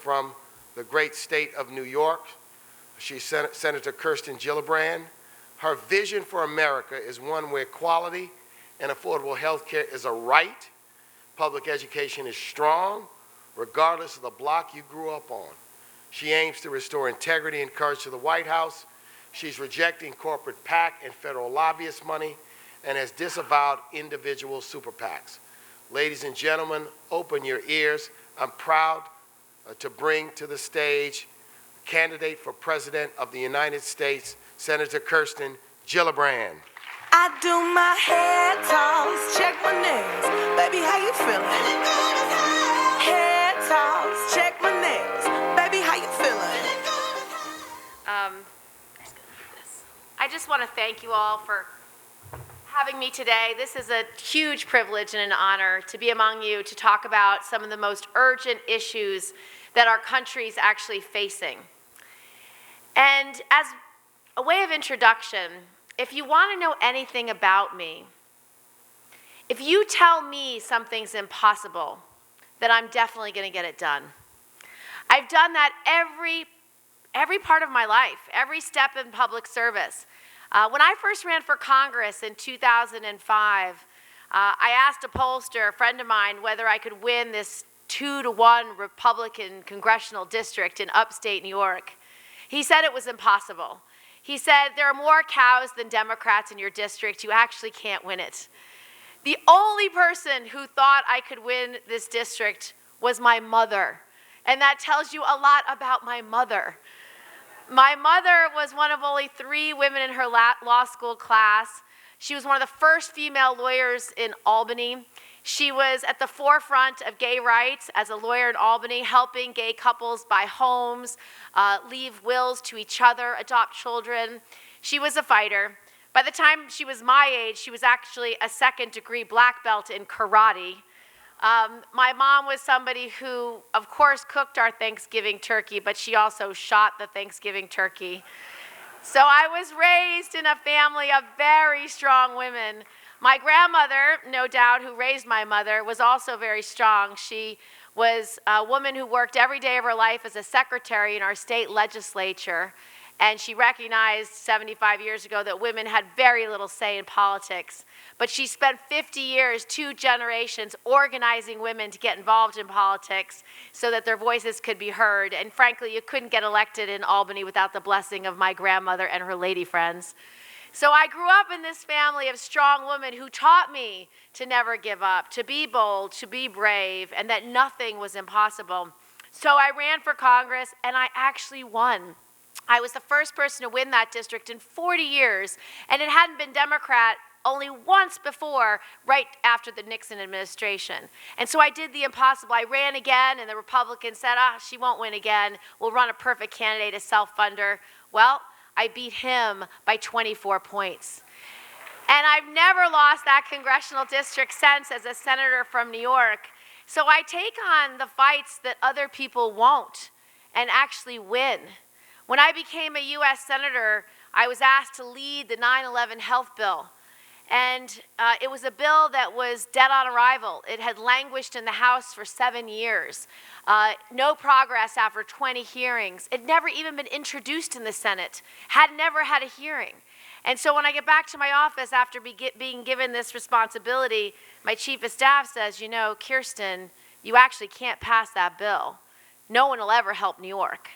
from the great state of New York. She's Senator Kirsten Gillibrand. Her vision for America is one where quality and affordable health care is a right. Public education is strong, regardless of the block you grew up on. She aims to restore integrity and courage to the White House. She's rejecting corporate PAC and federal lobbyist money and has disavowed individual super PACs. Ladies and gentlemen, open your ears. I'm proud to bring to the stage candidate for President of the United States, Senator Kirsten Gillibrand. I do my hair toss, check my nails. Baby, how you feeling? Hair toss, check my nails. Baby, how you feeling? I just want to thank you all for having me today. This is a huge privilege and an honor to be among you to talk about some of the most urgent issues that our country is actually facing. And as a way of introduction, if you want to know anything about me, if you tell me something's impossible, then I'm definitely going to get it done. I've done that every part of my life, every step in public service. When I first ran for Congress in 2005, I asked a pollster, a friend of mine, whether I could win this 2-to-1 Republican congressional district in upstate New York. He said it was impossible. He said, there are more cows than Democrats in your district. You actually can't win it. The only person who thought I could win this district was my mother. And that tells you a lot about my mother. My mother was one of only 3 women in her law school class. She was one of the first female lawyers in Albany. She was at the forefront of gay rights as a lawyer in Albany, helping gay couples buy homes, leave wills to each other, adopt children. She was a fighter. By the time she was my age, she was actually a 2nd-degree black belt in karate. My mom was somebody who, of course, cooked our Thanksgiving turkey, but she also shot the Thanksgiving turkey. So I was raised in a family of very strong women. My grandmother, no doubt, who raised my mother, was also very strong. She was a woman who worked every day of her life as a secretary in our state legislature, and she recognized 75 years ago that women had very little say in politics. But she spent 50 years, 2 generations, organizing women to get involved in politics so that their voices could be heard. And frankly, you couldn't get elected in Albany without the blessing of my grandmother and her lady friends. So I grew up in this family of strong women who taught me to never give up, to be bold, to be brave, and that nothing was impossible. So I ran for Congress, and I actually won. I was the first person to win that district in 40 years, and it hadn't been Democrat only once before, right after the Nixon administration. And so I did the impossible. I ran again, and the Republicans said, she won't win again. We'll run a perfect candidate, a self-funder. Well, I beat him by 24 points. And I've never lost that congressional district since as a senator from New York. So I take on the fights that other people won't and actually win. When I became a U.S. Senator, I was asked to lead the 9/11 health bill. And it was a bill that was dead on arrival. It had languished in the House for 7 years. No progress after 20 hearings. It never even been introduced in the Senate. Had never had a hearing. And so when I get back to my office after being given this responsibility, my chief of staff says, you know, Kirsten, you actually can't pass that bill. No one will ever help New York.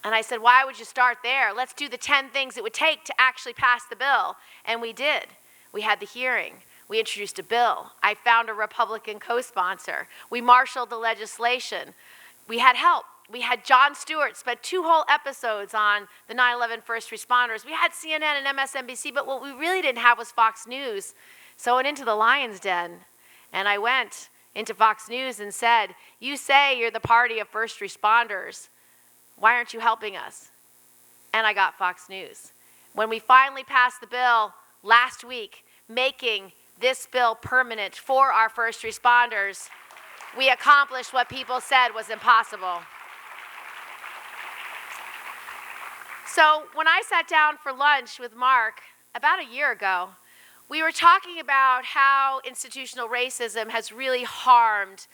And I said, why would you start there? Let's do the 10 things it would take to actually pass the bill. And we did. We had the hearing. We introduced a bill. I found a Republican co-sponsor. We marshaled the legislation. We had help. We had Jon Stewart spent 2 whole episodes on the 9/11 first responders. We had CNN and MSNBC, but what we really didn't have was Fox News. So I went into the lion's den, and I went into Fox News and said, you say you're the party of first responders. Why aren't you helping us? And I got Fox News. When we finally passed the bill last week, making this bill permanent for our first responders, we accomplished what people said was impossible. So when I sat down for lunch with Mark about a year ago, we were talking about how institutional racism has really harmed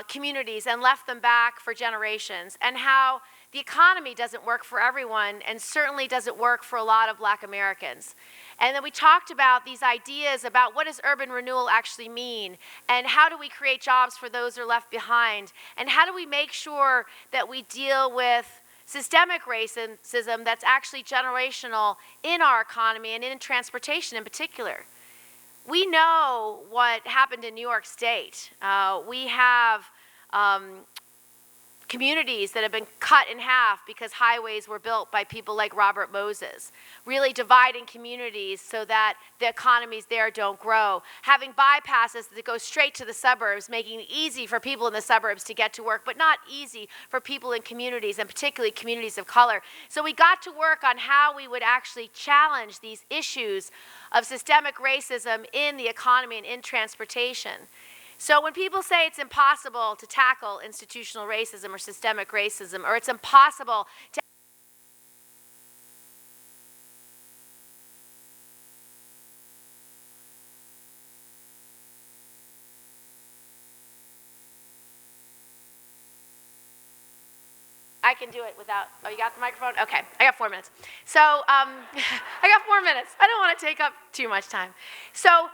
communities and left them back for generations, and how the economy doesn't work for everyone and certainly doesn't work for a lot of Black Americans. And then we talked about these ideas about what does urban renewal actually mean, and how do we create jobs for those who are left behind, and how do we make sure that we deal with systemic racism that's actually generational in our economy and in transportation in particular. We know what happened in New York State. We have communities that have been cut in half because highways were built by people like Robert Moses, really dividing communities so that the economies there don't grow, having bypasses that go straight to the suburbs, making it easy for people in the suburbs to get to work, but not easy for people in communities, and particularly communities of color. So we got to work on how we would actually challenge these issues of systemic racism in the economy and in transportation. So when people say it's impossible to tackle institutional racism or systemic racism, or it's impossible to I can do it without, oh, you got the microphone? Okay, I got 4 minutes. So, I got 4 minutes. I don't want to take up too much time. So,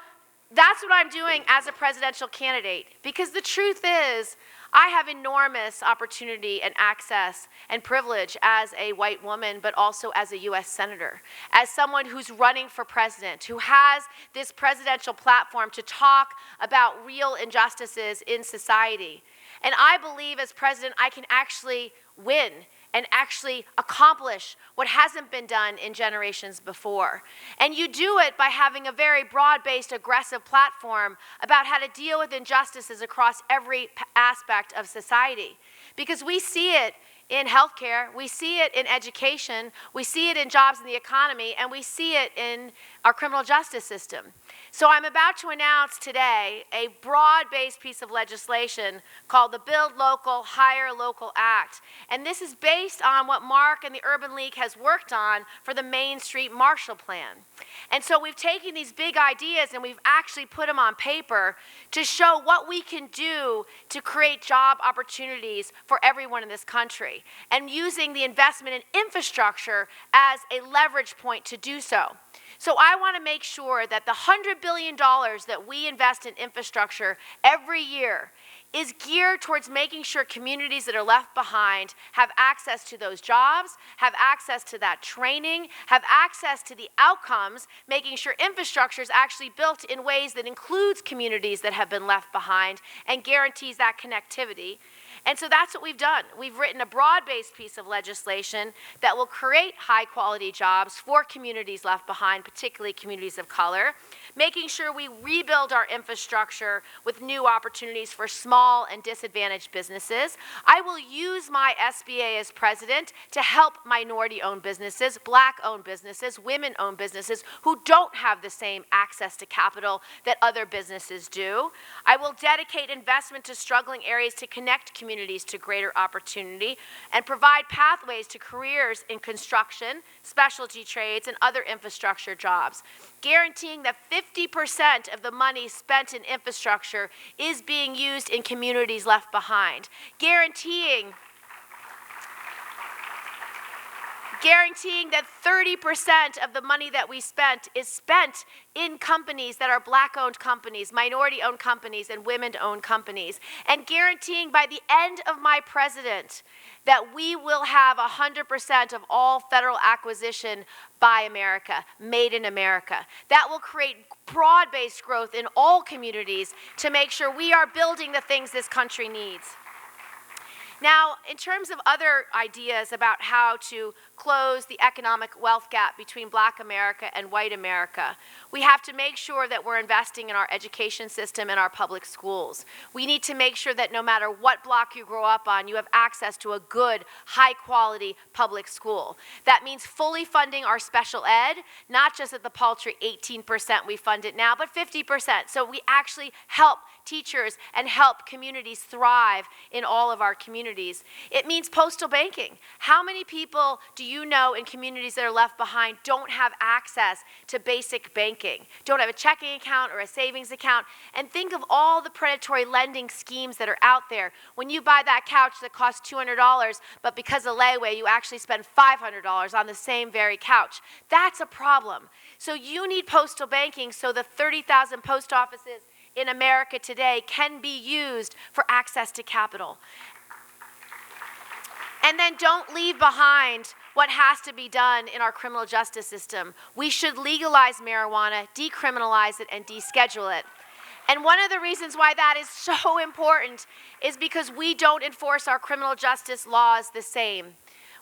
that's what I'm doing as a presidential candidate, because the truth is, I have enormous opportunity and access and privilege as a white woman, but also as a U.S. Senator, as someone who's running for president, who has this presidential platform to talk about real injustices in society. And I believe as president, I can actually win and actually accomplish what hasn't been done in generations before. And you do it by having a very broad-based, aggressive platform about how to deal with injustices across every aspect of society. Because we see it in healthcare, we see it in education, we see it in jobs in the economy, and we see it in our criminal justice system. So I'm about to announce today a broad-based piece of legislation called the Build Local, Hire Local Act. And this is based on what Mark and the Urban League has worked on for the Main Street Marshall Plan. And so we've taken these big ideas and we've actually put them on paper to show what we can do to create job opportunities for everyone in this country, and using the investment in infrastructure as a leverage point to do so. So I want to make sure that the $100 billion that we invest in infrastructure every year is geared towards making sure communities that are left behind have access to those jobs, have access to that training, have access to the outcomes, making sure infrastructure is actually built in ways that includes communities that have been left behind and guarantees that connectivity. And so that's what we've done. We've written a broad-based piece of legislation that will create high-quality jobs for communities left behind, particularly communities of color, making sure we rebuild our infrastructure with new opportunities for small and disadvantaged businesses. I will use my SBA as president to help minority-owned businesses, Black-owned businesses, women-owned businesses who don't have the same access to capital that other businesses do. I will dedicate investment to struggling areas to connect communities to greater opportunity and provide pathways to careers in construction, specialty trades, and other infrastructure jobs, guaranteeing that 50% of the money spent in infrastructure is being used in communities left behind, guaranteeing that 30% of the money that we spent is spent in companies that are Black-owned companies, minority-owned companies, and women-owned companies, and guaranteeing by the end of my presidency that we will have 100% of all federal acquisition by America, made in America. That will create broad-based growth in all communities to make sure we are building the things this country needs. Now, in terms of other ideas about how to close the economic wealth gap between Black America and white America, we have to make sure that we're investing in our education system and our public schools. We need to make sure that no matter what block you grow up on, you have access to a good, high-quality public school. That means fully funding our special ed, not just at the paltry 18% we fund it now, but 50%. So we actually help teachers and help communities thrive in all of our communities. It means postal banking. How many people do you know in communities that are left behind don't have access to basic banking, don't have a checking account or a savings account? And think of all the predatory lending schemes that are out there. When you buy that couch that costs $200, but because of layaway, you actually spend $500 on the same very couch. That's a problem. So you need postal banking so the 30,000 post offices in America today can be used for access to capital. And then don't leave behind what has to be done in our criminal justice system. We should legalize marijuana, decriminalize it, and deschedule it. And one of the reasons why that is so important is because we don't enforce our criminal justice laws the same.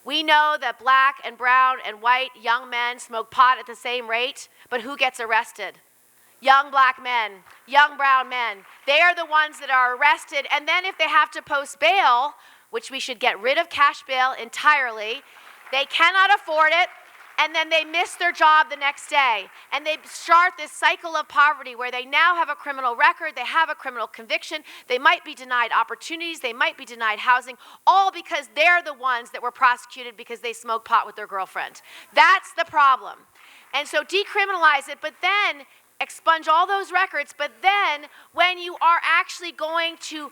We know that black and brown and white young men smoke pot at the same rate, but who gets arrested? Young black men, young brown men. They are the ones that are arrested, and then if they have to post bail, which we should get rid of cash bail entirely, they cannot afford it, and then they miss their job the next day. And they start this cycle of poverty where they now have a criminal record, they have a criminal conviction, they might be denied opportunities, they might be denied housing, all because they're the ones that were prosecuted because they smoked pot with their girlfriend. That's the problem. And so decriminalize it, but then expunge all those records, but then when you are actually going to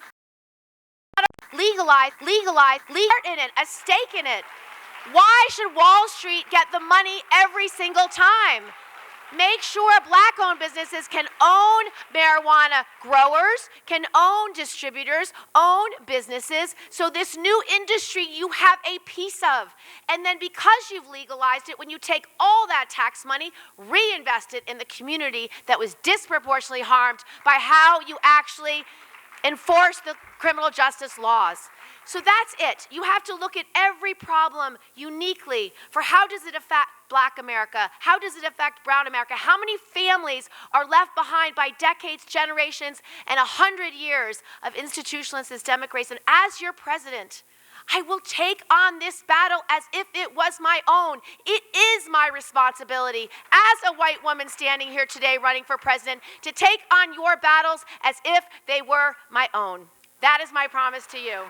legalize in it, a stake in it. Why should Wall Street get the money every single time? Make sure black-owned businesses can own marijuana growers, can own distributors, own businesses, so this new industry you have a piece of. And then because you've legalized it, when you take all that tax money, reinvest it in the community that was disproportionately harmed by how you actually enforce the criminal justice laws. So that's it. You have to look at every problem uniquely for how does it affect black America? How does it affect brown America? How many families are left behind by decades, generations, and 100 years of institutional and systemic racism? As your president, I will take on this battle as if it was my own. It is my responsibility as a white woman standing here today running for president to take on your battles as if they were my own. That is my promise to you.